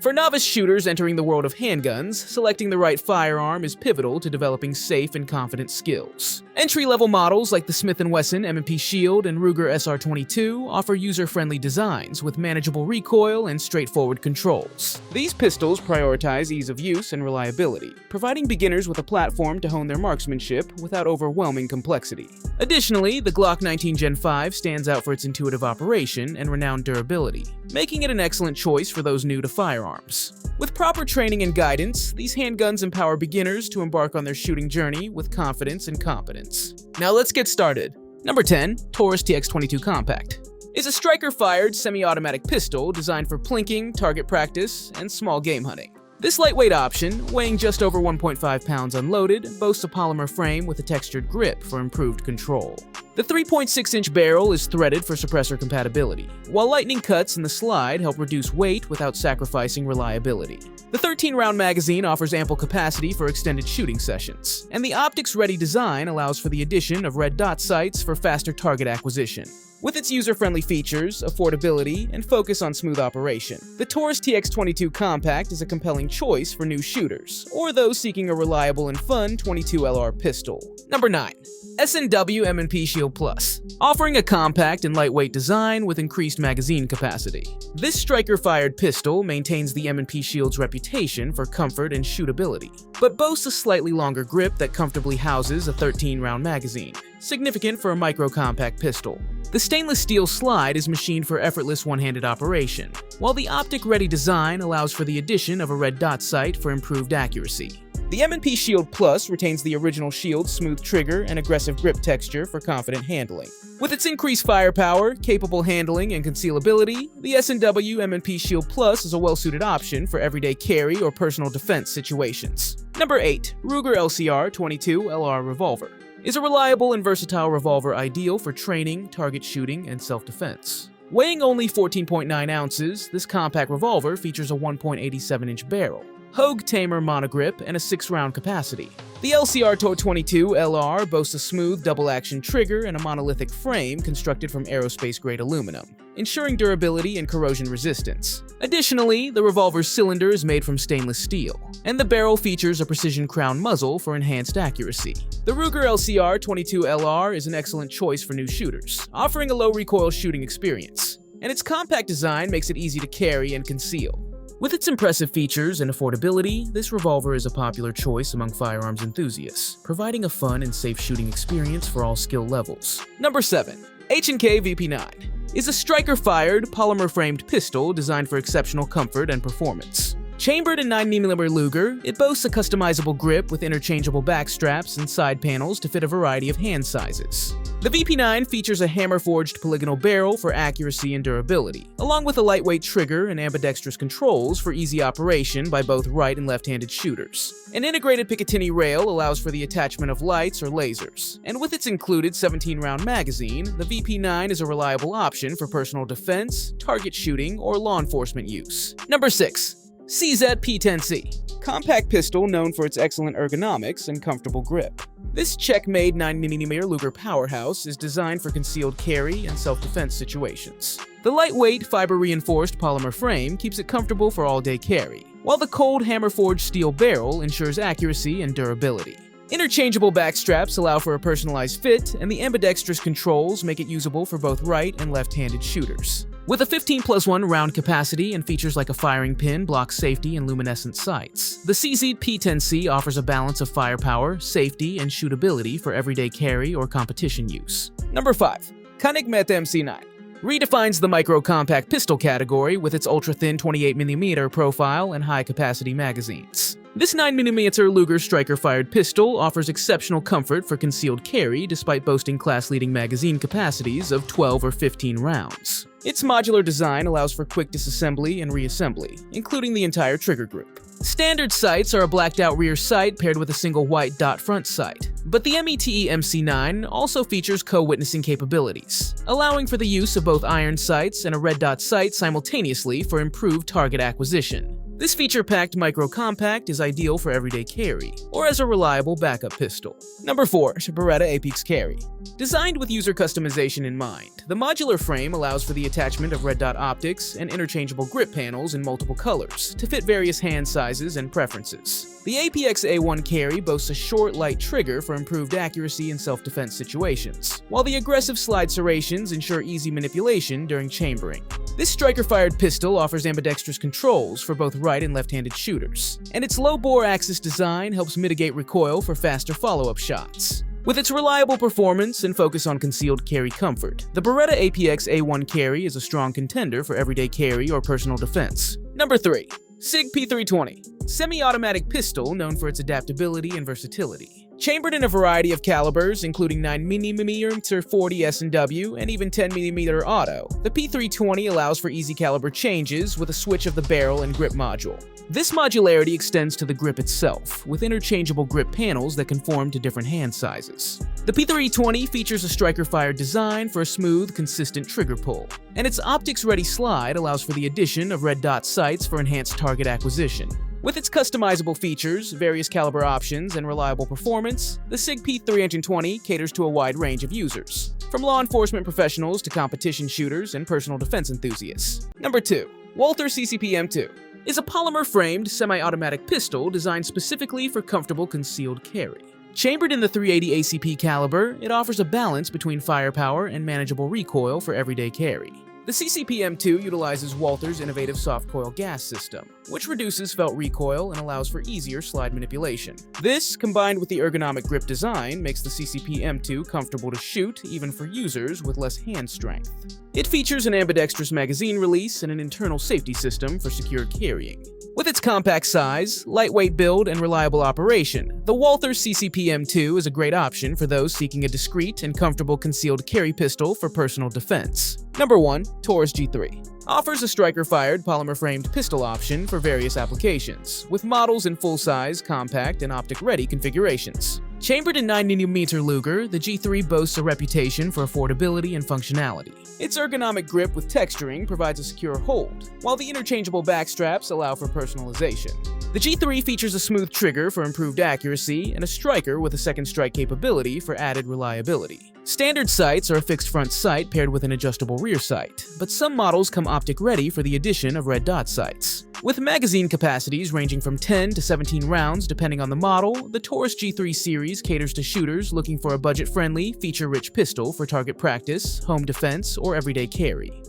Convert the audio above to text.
For novice shooters entering the world of handguns, selecting the right firearm is pivotal to developing safe and confident skills. Entry-level models like the Smith & Wesson M&P Shield and Ruger SR22 offer user-friendly designs with manageable recoil and straightforward controls. These pistols prioritize ease of use and reliability, providing beginners with a platform to hone their marksmanship without overwhelming complexity. Additionally, the Glock 19 Gen 5 stands out for its intuitive operation and renowned durability, making it an excellent choice for those new to firearms. With proper training and guidance, these handguns empower beginners to embark on their shooting journey with confidence and competence. Now let's get started. Number 10. Taurus TX22 Compact is a striker-fired semi-automatic pistol designed for plinking, target practice, and small game hunting. This lightweight option, weighing just over 1.5 pounds unloaded, boasts a polymer frame with a textured grip for improved control. The 3.6-inch barrel is threaded for suppressor compatibility, while lightning cuts in the slide help reduce weight without sacrificing reliability. The 13-round magazine offers ample capacity for extended shooting sessions, and the optics-ready design allows for the addition of red dot sights for faster target acquisition. With its user-friendly features, affordability, and focus on smooth operation, the Taurus TX22 Compact is a compelling choice for new shooters, or those seeking a reliable and fun 22LR pistol. Number 9. S&W M&P Shield Plus, offering a compact and lightweight design with increased magazine capacity. This striker-fired pistol maintains the M&P Shield's reputation for comfort and shootability, but boasts a slightly longer grip that comfortably houses a 13-round magazine, significant for a micro-compact pistol. The stainless steel slide is machined for effortless one-handed operation, while the optic-ready design allows for the addition of a red dot sight for improved accuracy. The M&P Shield Plus retains the original Shield's smooth trigger and aggressive grip texture for confident handling. With its increased firepower, capable handling, and concealability, the S&W M&P Shield Plus is a well-suited option for everyday carry or personal defense situations. Number 8. Ruger LCR 22LR Revolver is a reliable and versatile revolver ideal for training, target shooting, and self-defense. Weighing only 14.9 ounces, this compact revolver features a 1.87-inch barrel, Hogue Tamer monogrip, and a 6-round capacity. The LCR 22LR boasts a smooth double-action trigger and a monolithic frame constructed from aerospace-grade aluminum, ensuring durability and corrosion resistance. Additionally, the revolver's cylinder is made from stainless steel, and the barrel features a precision crown muzzle for enhanced accuracy. The Ruger LCR 22LR is an excellent choice for new shooters, offering a low-recoil shooting experience, and its compact design makes it easy to carry and conceal. With its impressive features and affordability, this revolver is a popular choice among firearms enthusiasts, providing a fun and safe shooting experience for all skill levels. Number 7. H&K VP9 is a striker-fired, polymer-framed pistol designed for exceptional comfort and performance. Chambered in 9mm Luger, it boasts a customizable grip with interchangeable back straps and side panels to fit a variety of hand sizes. The VP9 features a hammer-forged polygonal barrel for accuracy and durability, along with a lightweight trigger and ambidextrous controls for easy operation by both right and left-handed shooters. An integrated Picatinny rail allows for the attachment of lights or lasers, and with its included 17-round magazine, the VP9 is a reliable option for personal defense, target shooting, or law enforcement use. Number 6. CZ P10C, compact pistol known for its excellent ergonomics and comfortable grip. This Czech-made 9mm Luger powerhouse is designed for concealed carry and self-defense situations. The lightweight, fiber-reinforced polymer frame keeps it comfortable for all-day carry, while the cold hammer-forged steel barrel ensures accuracy and durability. Interchangeable back straps allow for a personalized fit, and the ambidextrous controls make it usable for both right and left-handed shooters. With a 15+1 round capacity and features like a firing pin, block safety, and luminescent sights, the CZ P10C offers a balance of firepower, safety, and shootability for everyday carry or competition use. Number 5. Koenig Meta MC9 redefines the micro-compact pistol category with its ultra-thin 28mm profile and high-capacity magazines. This 9mm Luger striker-fired pistol offers exceptional comfort for concealed carry despite boasting class-leading magazine capacities of 12 or 15 rounds. Its modular design allows for quick disassembly and reassembly, including the entire trigger group. Standard sights are a blacked-out rear sight paired with a single white dot front sight, but the METE MC9 also features co-witnessing capabilities, allowing for the use of both iron sights and a red dot sight simultaneously for improved target acquisition. This feature-packed micro-compact is ideal for everyday carry, or as a reliable backup pistol. Number 4. Beretta Apex Carry. Designed with user customization in mind, the modular frame allows for the attachment of red dot optics and interchangeable grip panels in multiple colors to fit various hand sizes and preferences. The APX A1 Carry boasts a short, light trigger for improved accuracy in self-defense situations, while the aggressive slide serrations ensure easy manipulation during chambering. This striker-fired pistol offers ambidextrous controls for both right and left-handed shooters, and its low-bore axis design helps mitigate recoil for faster follow-up shots. With its reliable performance and focus on concealed carry comfort, the Beretta APX A1 Carry is a strong contender for everyday carry or personal defense. Number 3. SIG P320. Semi-automatic pistol known for its adaptability and versatility. Chambered in a variety of calibers, including 9mm, 40 S&W, and even 10mm auto, the P320 allows for easy caliber changes with a switch of the barrel and grip module. This modularity extends to the grip itself, with interchangeable grip panels that conform to different hand sizes. The P320 features a striker-fired design for a smooth, consistent trigger pull, and its optics-ready slide allows for the addition of red dot sights for enhanced target acquisition. With its customizable features, various caliber options, and reliable performance, the SIG P320 caters to a wide range of users, from law enforcement professionals to competition shooters and personal defense enthusiasts. Number 2. Walther CCP M2 is a polymer-framed, semi-automatic pistol designed specifically for comfortable concealed carry. Chambered in the 380 ACP caliber, it offers a balance between firepower and manageable recoil for everyday carry. The CCP-M2 utilizes Walther's innovative soft coil gas system, which reduces felt recoil and allows for easier slide manipulation. This, combined with the ergonomic grip design, makes the CCP-M2 comfortable to shoot even for users with less hand strength. It features an ambidextrous magazine release and an internal safety system for secure carrying. With its compact size, lightweight build, and reliable operation, the Walther CCP-M2 is a great option for those seeking a discreet and comfortable concealed carry pistol for personal defense. Number 1. Taurus G3 offers a striker-fired polymer-framed pistol option for various applications, with models in full-size, compact, and optic-ready configurations. Chambered in 9mm Luger, the G3 boasts a reputation for affordability and functionality. Its ergonomic grip with texturing provides a secure hold, while the interchangeable backstraps allow for personalization. The G3 features a smooth trigger for improved accuracy and a striker with a second strike capability for added reliability. Standard sights are a fixed front sight paired with an adjustable rear sight, but some models come optic-ready for the addition of red dot sights. With magazine capacities ranging from 10 to 17 rounds depending on the model, the Taurus G3 series caters to shooters looking for a budget-friendly, feature-rich pistol for target practice, home defense, or everyday carry.